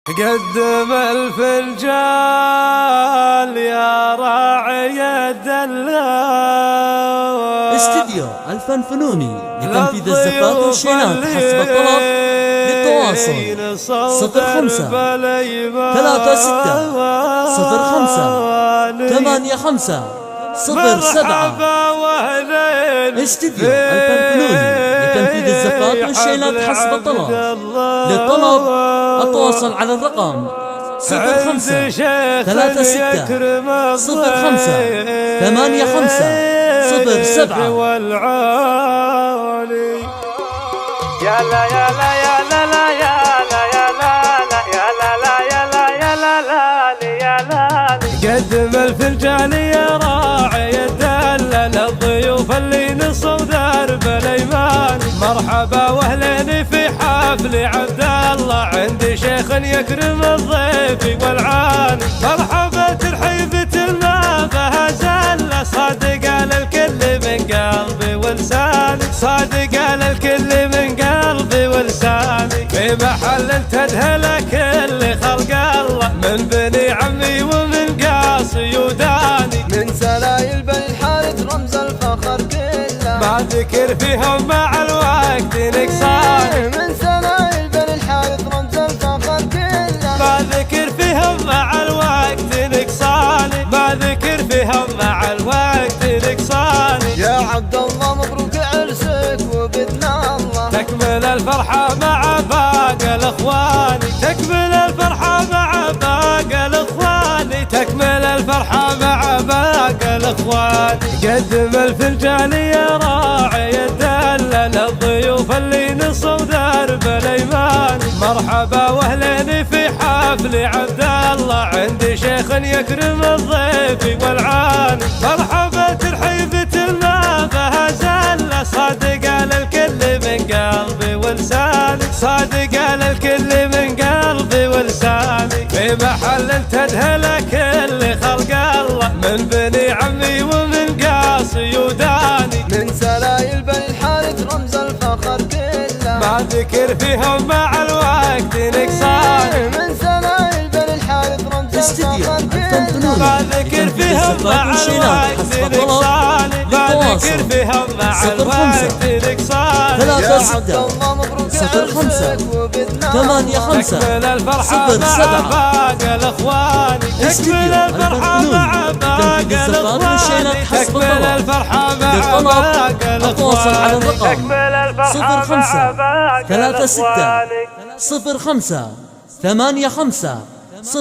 قدم الفنجال يا راعي الدلال. استديو الفن فنوني لتنفيذ الزفات والشينات حسب الطلب. للتواصل 05 36 05 85 07. استديو الفن فنوني لتنفيذ الزفات والشينات حسب الطلب. للطلب التواصل على الرقم 05 36 05 85 07. يا لا يا لا يا لا لا يا لا يا لا لا يا لا لا يا لا يا لا لا يا لا. قدم الفنجان يا راعي الدلة للضيوف اللي نصوا درب الايمان. مرحبا واهلين في حفل عبد الله، عندي شيخ يكرم الضيف والعان. مرحبا ترحيبة ما فيها زلة، صادق على الكل من قلبي ولساني، صادق على الكل من قلبي ولساني. في محل تدهل كل خلق الله، من بني عمي ومن قاصي وداني. من سلايل بني الحارث رمز الفخر كله، ما ذكر فيهم مع الوقت نقصاني. من سلايل بني الحارث رمز الفخر كله، ما ذكر فيهم مع الوقت نقصاني. ما ذكر فيهم مع الوقت نقصاني. يا عبد الله مبروك عرسك وبإذن الله تكمل الفرحة مع باقي الاخوان، تكمل الفرحة مع باقي الاخوان، تكمل الفرحة مع باقي الاخوان. قدم الفنجان يا راعي الدلة للضيوف اللي نصوا درب الايمان. مرحبا واهلين في حفل عبد الله، عندي شيخ يكرم الضيف والعان. مرحبا ترحيبة ما فيها زلة، صادق على الكل من قلبي ولساني، صادق على الكل من قلبي ولساني. في محل تدهل كل خلق الله، من بني عمي ومن قاصي وداني. من سلايل بني الحارث رمز الفخر كله، ما ذكر فيهم مع الوقت نقصاني. من سلايل بني الحارث رمز الفخر كله، ما ذكر فيهم مع الوقت نقصاني. ما ذكر فيهم مع الوقت نقصاني. يا عبد الله مبروك عرسك وبإذن الله 85 تكمل الفرحة مع 07. باقي الاخوان، تكمل الفرحة مع باقي الاخوان، تكمل الفرحة مع باقي التواصل على الرقم تكمل الفرحة 05 مع باقي 36 الاخوان. 05 85